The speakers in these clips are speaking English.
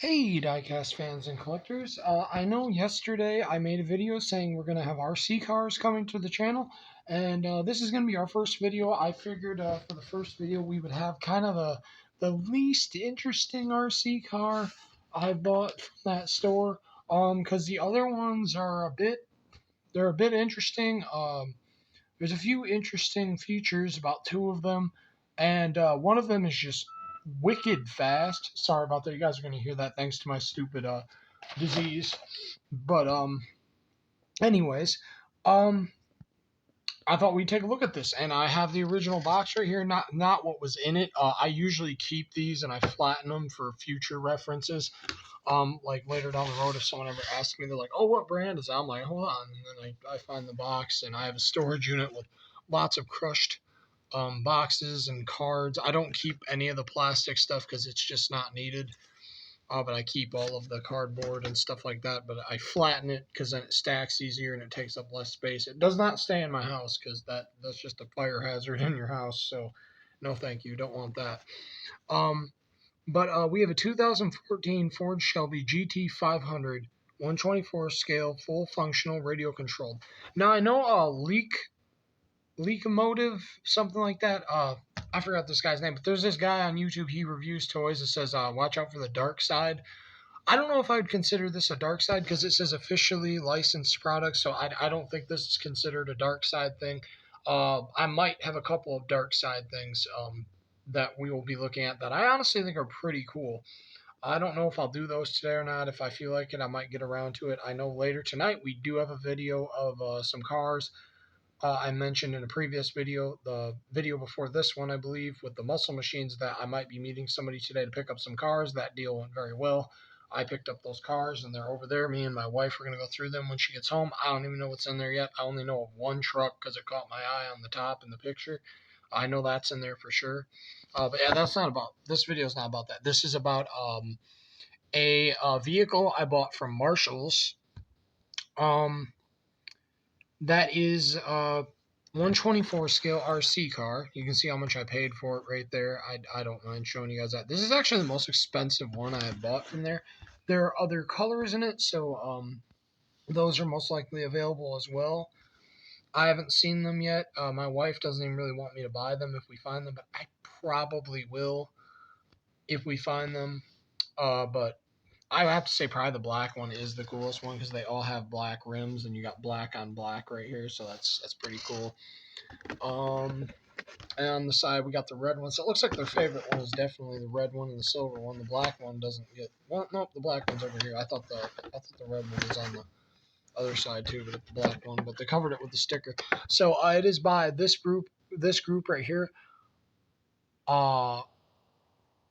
Hey, diecast fans and collectors. I know yesterday I made a video saying we're going to have RC cars coming to the channel, and this is going to be our first video. I figured for the first video we would have kind of the least interesting RC car I bought from that store, because the other ones are they're a bit interesting. There's a few interesting features about two of them, and one of them is just wicked fast. Sorry about that. You guys are going to hear that thanks to my stupid disease. But anyways, um, I thought we'd take a look at this, and I have the original box right here. Not what was in it. I usually keep these and I flatten them for future references. Like later down the road, if someone ever asks me, they're like, "Oh, what brand is that?" I'm like, "Hold on," and then I find the box, and I have a storage unit with lots of crushed boxes and cards. I don't keep any of the plastic stuff because it's just not needed. But I keep all of the cardboard and stuff like that. But I flatten it because then it stacks easier and it takes up less space. It does not stay in my house because that's just a fire hazard in your house. So no, thank you. Don't want that. But we have a 2014 Ford Shelby GT500 124 scale, full functional, radio controlled. Now I know Leakomotive, something like that. I forgot this guy's name, but there's this guy on YouTube. He reviews toys. It says, "Watch out for the dark side." I don't know if I would consider this a dark side because it says officially licensed product, so I don't think this is considered a dark side thing. I might have a couple of dark side things that we will be looking at that I honestly think are pretty cool. I don't know if I'll do those today or not. If I feel like it, I might get around to it. I know later tonight we do have a video of some cars. I mentioned in a previous video, the video before this one, I believe, with the muscle machines, that I might be meeting somebody today to pick up some cars. That deal went very well. I picked up those cars, and they're over there. Me and my wife are going to go through them when she gets home. I don't even know what's in there yet. I only know of one truck because it caught my eye on the top in the picture. I know that's in there for sure. But yeah, that's not about, this video is not about that. This is about a vehicle I bought from Marshall's. That is a 124 scale RC car. You can see how much I paid for it right there. I don't mind showing you guys that. This is actually the most expensive one I have bought from there. There are other colors in it, so those are most likely available as well. I haven't seen them yet. My wife doesn't even really want me to buy them if we find them, but I probably will if we find them. But I have to say probably the black one is the coolest one because they all have black rims and you got black on black right here, so that's pretty cool. And on the side we got the red one. So it looks like their favorite one is definitely the red one and the silver one. The black one doesn't get, well, nope, the black one's over here. I thought the red one was on the other side too, but the black one. But they covered it with the sticker. So it is by this group right here.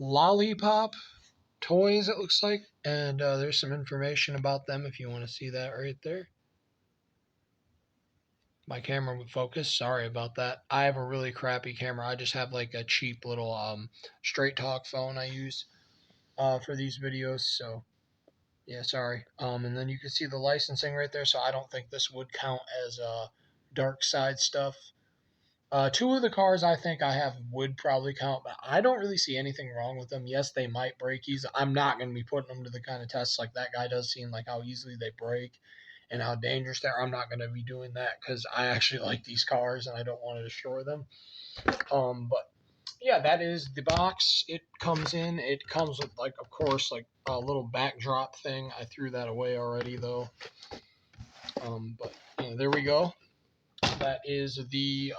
Lollipop Toys, it looks like, and there's some information about them if you want to see that right there. My camera would focus. Sorry about that. I have a really crappy camera. I just have like a cheap little straight talk phone I use for these videos. So yeah, sorry. And then you can see the licensing right there. So I don't think this would count as dark side stuff. Two of the cars I think I have would probably count, but I don't really see anything wrong with them. Yes, they might break easy. I'm not going to be putting them to the kind of tests like that guy does, seeing like how easily they break and how dangerous they are. I'm not going to be doing that because I actually like these cars and I don't want to destroy them. But yeah, that is the box. It comes with, like, of course, like a little backdrop thing. I threw that away already though. But yeah, there we go. That is the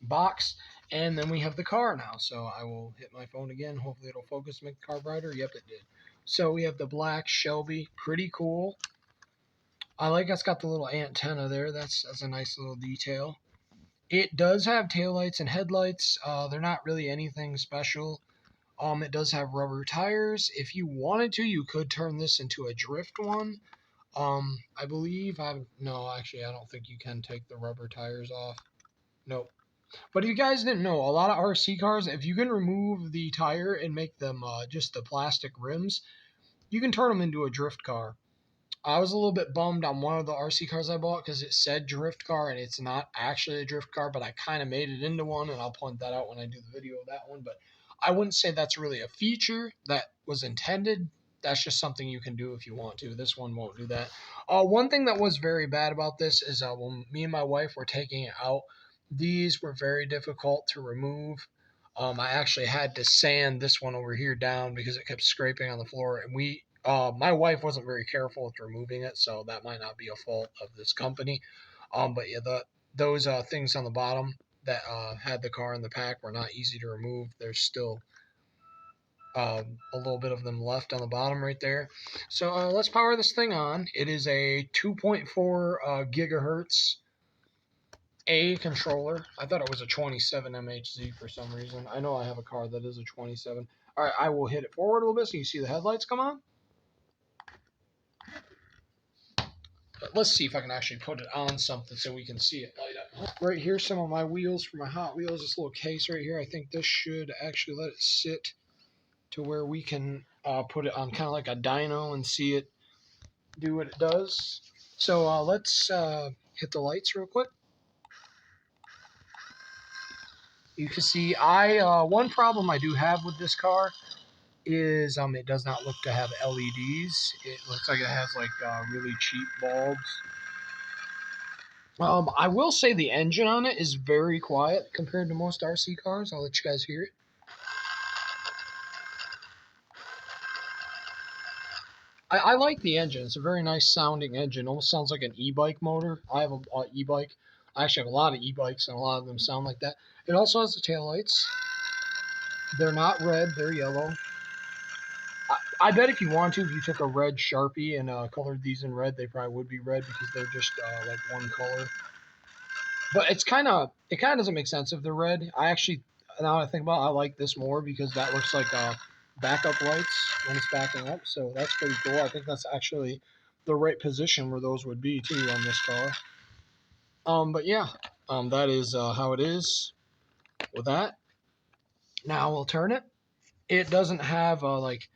box, and then we have the car now. So I will hit my phone again. Hopefully it'll focus, make the car brighter. Yep, it did. So we have the black Shelby. Pretty cool. I like it's got the little antenna there. That's a nice little detail. It does have taillights and headlights. They're not really anything special. It does have rubber tires. If you wanted to, you could turn this into a drift one. I believe no, actually, I don't think you can take the rubber tires off. Nope. But if you guys didn't know, a lot of RC cars, if you can remove the tire and make them just the plastic rims, you can turn them into a drift car. I was a little bit bummed on one of the RC cars I bought because it said drift car and it's not actually a drift car, but I kind of made it into one, and I'll point that out when I do the video of that one. But I wouldn't say that's really a feature that was intended. That's just something you can do if you want to. This one won't do that. One thing that was very bad about this is when me and my wife were taking it out, these were very difficult to remove. I actually had to sand this one over here down because it kept scraping on the floor, and my wife wasn't very careful with removing it, so that might not be a fault of this company. But yeah, those things on the bottom that had the car in the pack were not easy to remove. There's still a little bit of them left on the bottom right there. So let's power this thing on. It is a 2.4 gigahertz A controller. I thought it was a 27 MHz for some reason. I know I have a car that is a 27. All right, I will hit it forward a little bit so you see the headlights come on. But let's see if I can actually put it on something so we can see it light up. Right here, some of my wheels for my Hot Wheels. This little case right here. I think this should actually let it sit to where we can put it on kind of like a dyno and see it do what it does. So let's hit the lights real quick. You can see one problem I do have with this car is it does not look to have LEDs. It looks like it has like really cheap bulbs. I will say the engine on it is very quiet compared to most RC cars. I'll let you guys hear it. I like the engine. It's a very nice sounding engine. Almost sounds like an e-bike motor. I have a e-bike. I actually have a lot of e-bikes, and a lot of them sound like that. It also has the taillights. They're not red. They're yellow. I bet if you want to, if you took a red Sharpie and colored these in red, they probably would be red because they're just like one color. But it kind of doesn't make sense if they're red. Now I think about it, I like this more because that looks like backup lights when it's backing up. So that's pretty cool. I think that's actually the right position where those would be too on this car. But yeah, that is how it is with that. Now we'll turn it. It doesn't have like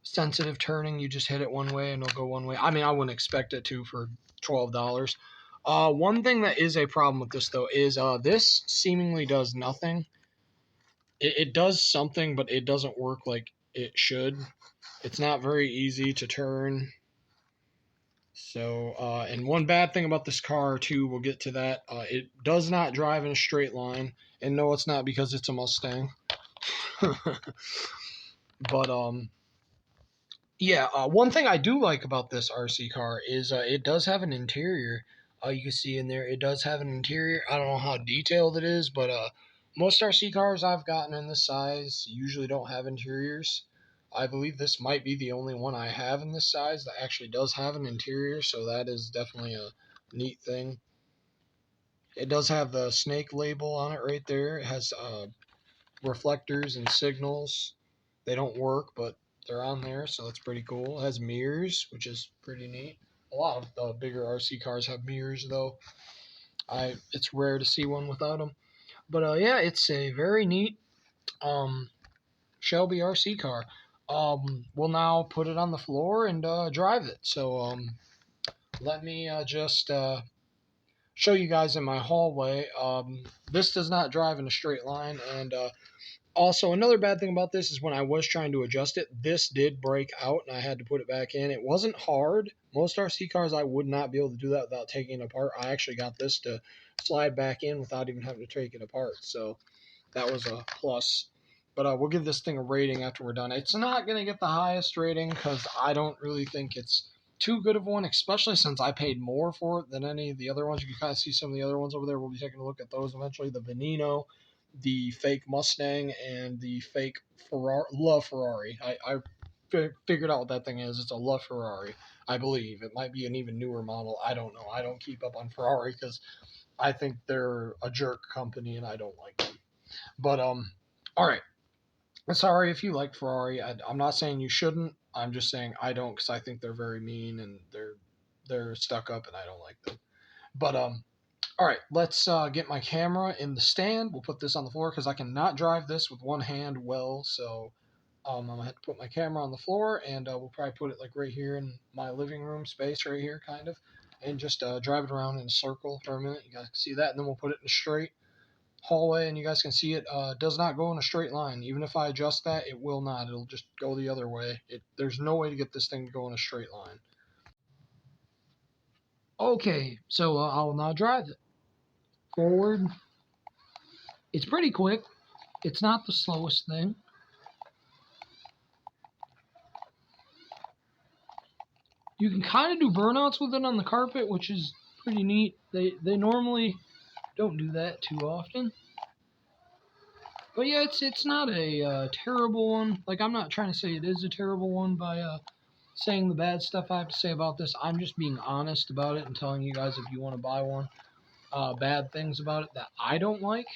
sensitive turning. You just hit it one way and it'll go one way. I mean, I wouldn't expect it to for $12. One thing that is a problem with this though is this seemingly does nothing. It does something, but it doesn't work like it should. It's not very easy to turn. So, and one bad thing about this car too, we'll get to that. It does not drive in a straight line, and no, it's not because it's a Mustang. But yeah, one thing I do like about this RC car is it does have an interior. You can see in there, it does have an interior. I don't know how detailed it is, but most RC cars I've gotten in this size usually don't have interiors. I believe this might be the only one I have in this size that actually does have an interior, so that is definitely a neat thing. It does have the snake label on it right there. It has reflectors and signals. They don't work, but they're on there, so that's pretty cool. It has mirrors, which is pretty neat. A lot of the bigger RC cars have mirrors, though. It's rare to see one without them. But yeah, it's a very neat Shelby RC car. We'll now put it on the floor and drive it. So let me just show you guys in my hallway. This does not drive in a straight line, and also, another bad thing about this is when I was trying to adjust it, this did break out and I had to put it back in. It wasn't hard. Most RC cars, I would not be able to do that without taking it apart. I actually got this to slide back in without even having to take it apart. So that was a plus. But we'll give this thing a rating after we're done. It's not going to get the highest rating because I don't really think it's too good of one, especially since I paid more for it than any of the other ones. You can kind of see some of the other ones over there. We'll be taking a look at those eventually. The Veneno, the fake Mustang, and the fake Ferrari. I figured out what that thing is. It's a LaFerrari, I believe. It might be an even newer model. I don't know. I don't keep up on Ferrari because I think they're a jerk company and I don't like them. But all right. Sorry if you like Ferrari. I'm not saying you shouldn't. I'm just saying I don't because I think they're very mean and they're stuck up and I don't like them. But all right, let's get my camera in the stand. We'll put this on the floor because I cannot drive this with one hand well. So I'm going to have to put my camera on the floor, and we'll probably put it like right here in my living room space right here, kind of, and just drive it around in a circle for a minute. You guys can see that, and then we'll put it in straight. hallway, and you guys can see it does not go in a straight line. Even if I adjust that, it will not. It'll just go the other way. There's no way to get this thing to go in a straight line. Okay, so I will now drive it forward. It's pretty quick. It's not the slowest thing. You can kind of do burnouts with it on the carpet, which is pretty neat. They normally don't do that too often. But yeah, it's not a terrible one. Like, I'm not trying to say it is a terrible one by saying the bad stuff I have to say about this. I'm just being honest about it and telling you guys, if you want to buy one, bad things about it that I don't like.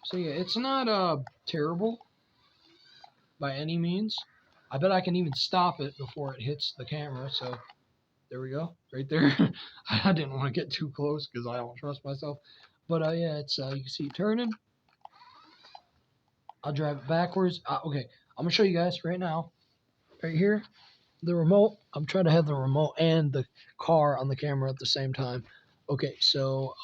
So yeah, it's not terrible by any means. I bet I can even stop it before it hits the camera. So there we go, right there. I didn't want to get too close because I don't trust myself. But yeah, it's you can see it turning. I'll drive it backwards. Okay, I'm gonna show you guys right now. Right here, the remote. I'm trying to have the remote and the car on the camera at the same time. Okay, so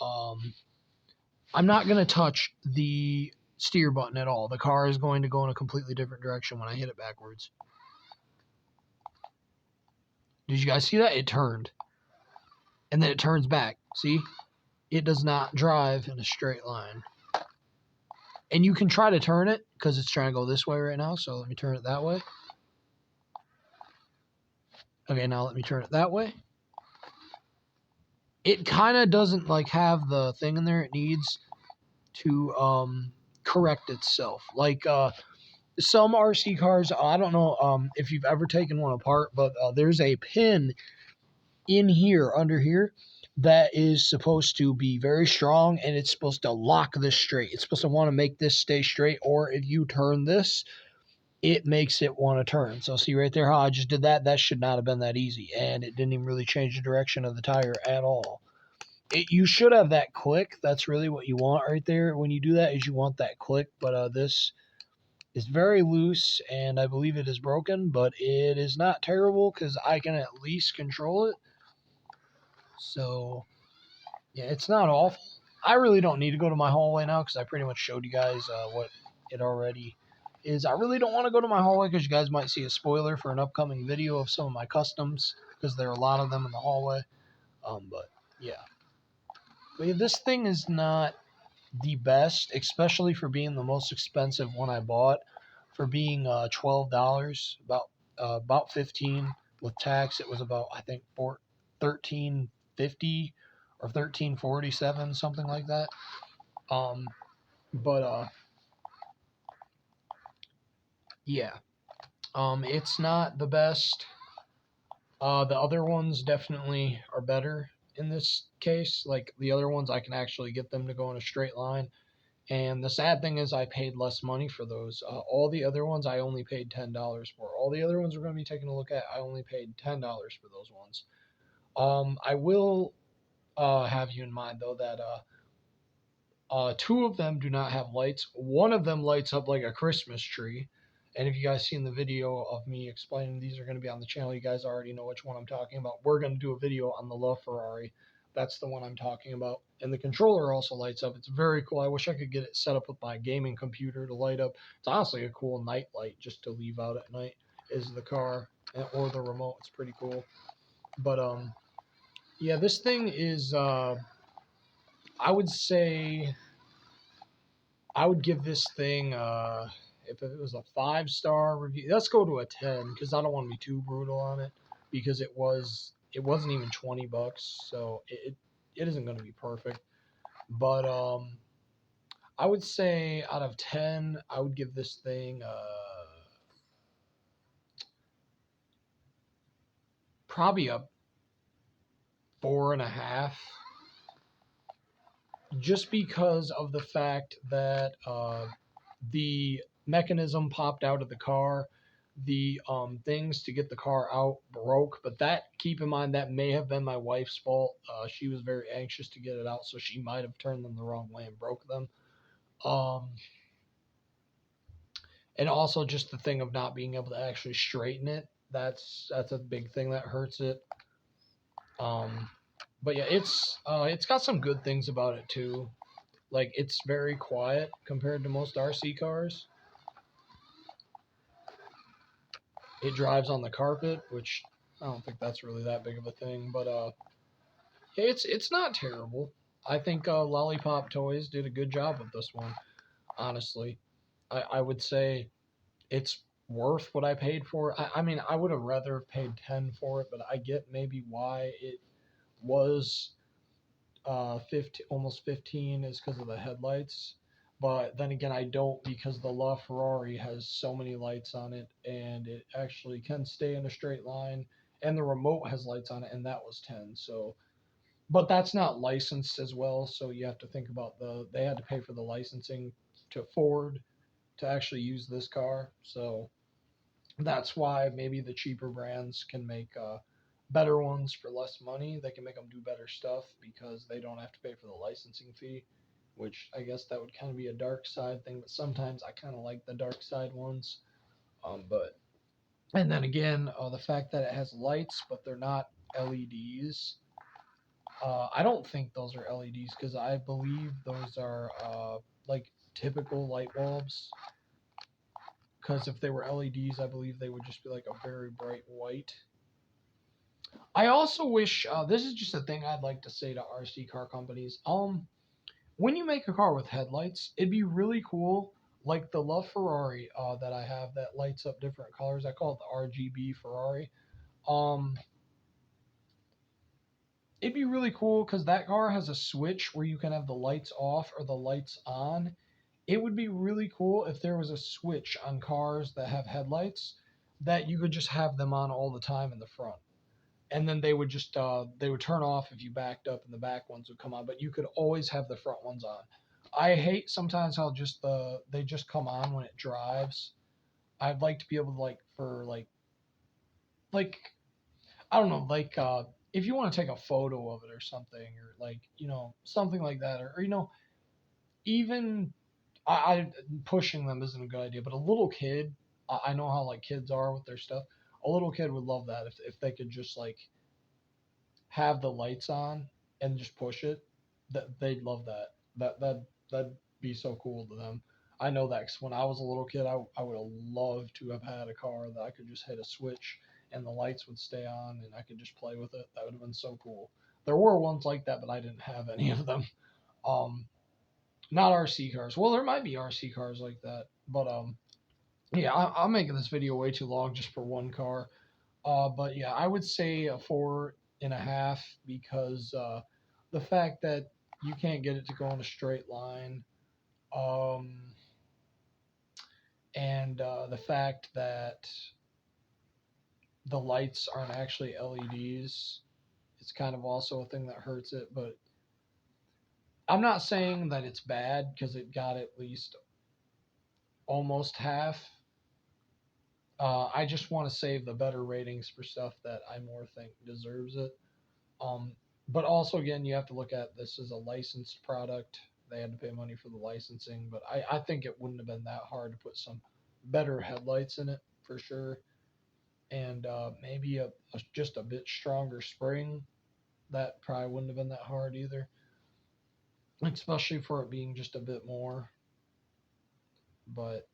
I'm not gonna touch the steer button at all. The car is going to go in a completely different direction when I hit it backwards. Did you guys see that? It turned. And then it turns back. See? It does not drive in a straight line. And you can try to turn it because it's trying to go this way right now. So let me turn it that way. Okay, now let me turn it that way. It kind of doesn't like have the thing in there it needs to correct itself. Like some RC cars, I don't know if you've ever taken one apart, but there's a pin in here, under here, that is supposed to be very strong, and it's supposed to lock this straight. It's supposed to want to make this stay straight, or if you turn this, it makes it want to turn. So see right there how I just did that? That should not have been that easy, and it didn't even really change the direction of the tire at all. You should have that click. That's really what you want right there. When you do that, is you want that click, but this is very loose, and I believe it is broken, but it is not terrible because I can at least control it. So yeah, it's not awful. I really don't need to go to my hallway now because I pretty much showed you guys what it already is. I really don't want to go to my hallway because you guys might see a spoiler for an upcoming video of some of my customs because there are a lot of them in the hallway. But yeah. But yeah, this thing is not the best, especially for being the most expensive one I bought. For being $12, about 15 with tax. It was about, I think, $13.50 or $13.47, something like that. But yeah, it's not the best. The other ones definitely are better in this case. Like the other ones, I can actually get them to go in a straight line. And the sad thing is I paid less money for those. All the other ones I only paid $10 for. All the other ones we're going to be taking a look at, I only paid $10 for those ones. I will have you in mind, though, that two of them do not have lights. One of them lights up like a Christmas tree. And if you guys seen the video of me explaining these are going to be on the channel, you guys already know which one I'm talking about. We're going to do a video on the LaFerrari. That's the one I'm talking about. And the controller also lights up. It's very cool. I wish I could get it set up with my gaming computer to light up. It's honestly a cool night light just to leave out at night, is the car or the remote. It's pretty cool. But yeah, this thing is I would say I would give this thing if it was a 5-star review, let's go to a 10 because I don't want to be too brutal on it because it wasn't even $20, so it isn't going to be perfect. But I would say out of 10, I would give this thing probably a 4.5, just because of the fact that the mechanism popped out of the car. The things to get the car out broke, but that, keep in mind, that may have been my wife's fault. She was very anxious to get it out, so she might have turned them the wrong way and broke them. And also just the thing of not being able to actually straighten it. That's a big thing that hurts it. But yeah, it's got some good things about it too. Like, it's very quiet compared to most RC cars. It drives on the carpet, which I don't think that's really that big of a thing, but it's not terrible. I think Lollipop Toys did a good job with this one. Honestly, I would say it's worth what I paid for it. I mean, I would have rather paid 10 for it, but I get maybe why it was 15, almost 15 is because of the headlights. But then again, I don't, because the LaFerrari has so many lights on it, and it actually can stay in a straight line, and the remote has lights on it, and that was 10. So, but that's not licensed as well, so you have to think about they had to pay for the licensing to Ford to actually use this car. So that's why maybe the cheaper brands can make better ones for less money. They can make them do better stuff because they don't have to pay for the licensing fee, which I guess that would kind of be a dark side thing. But sometimes I kind of like the dark side ones. But and then again, the fact that it has lights, but they're not LEDs. I don't think those are LEDs because I believe those are like typical light bulbs. Because if they were LEDs, I believe they would just be like a very bright white. I also wish this is just a thing I'd like to say to RC car companies. When you make a car with headlights, it'd be really cool. Like the LaFerrari that I have that lights up different colors. I call it the RGB Ferrari. Um, it'd be really cool because that car has a switch where you can have the lights off or the lights on. It would be really cool if there was a switch on cars that have headlights that you could just have them on all the time in the front. And then they would just they would turn off if you backed up and the back ones would come on, but you could always have the front ones on. I hate sometimes how just they just come on when it drives. I'd like to be able to like I don't know, like if you want to take a photo of it or something, or like, something like that, or even I pushing them isn't a good idea, but a little kid, I know how like kids are with their stuff. A little kid would love that if they could just like have the lights on and just push it. That they'd love that. That'd be so cool to them. I know that 'cause when I was a little kid, I would have loved to have had a car that I could just hit a switch and the lights would stay on and I could just play with it. That would have been so cool. There were ones like that, but I didn't have any of them. Um, Not RC cars. Well, there might be RC cars like that, but yeah, I'm making this video way too long just for one car. But yeah, I would say a 4.5 because the fact that you can't get it to go in a straight line, um, and the fact that the lights aren't actually LEDs, it's kind of also a thing that hurts it. But I'm not saying that it's bad because it got at least almost half. I just want to save the better ratings for stuff that I more think deserves it. Um, but also, again, you have to look at this as a licensed product. They had to pay money for the licensing, but I think it wouldn't have been that hard to put some better headlights in it for sure, and maybe just a bit stronger spring. That probably wouldn't have been that hard either, especially for it being just a bit more. But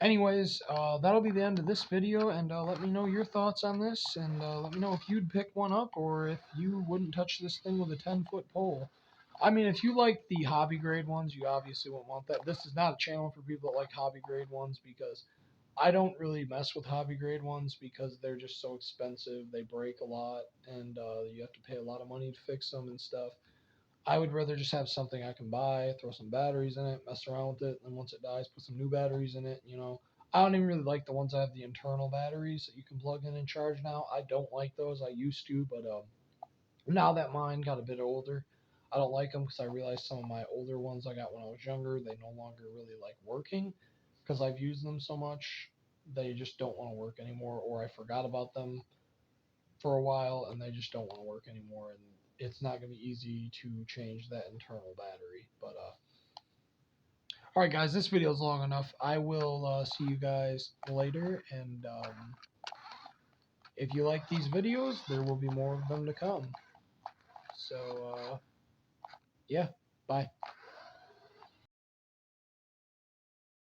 anyways, that'll be the end of this video, and let me know your thoughts on this, and let me know if you'd pick one up or if you wouldn't touch this thing with a 10-foot pole. I mean, if you like the hobby grade ones, you obviously won't want that. This is not a channel for people that like hobby grade ones because I don't really mess with hobby grade ones because they're just so expensive. They break a lot, and you have to pay a lot of money to fix them and stuff. I would rather just have something I can buy, throw some batteries in it, mess around with it, and then once it dies, put some new batteries in it. I don't even really like the ones that have the internal batteries that you can plug in and charge now. I don't like those. I used to, but now that mine got a bit older, I don't like them because I realized some of my older ones I got when I was younger, they no longer really like working because I've used them so much. They just don't want to work anymore, or I forgot about them for a while and they just don't want to work anymore. And it's not going to be easy to change that internal battery. But all right, guys, this video is long enough. I will see you guys later, and if you like these videos, there will be more of them to come. So, yeah, bye.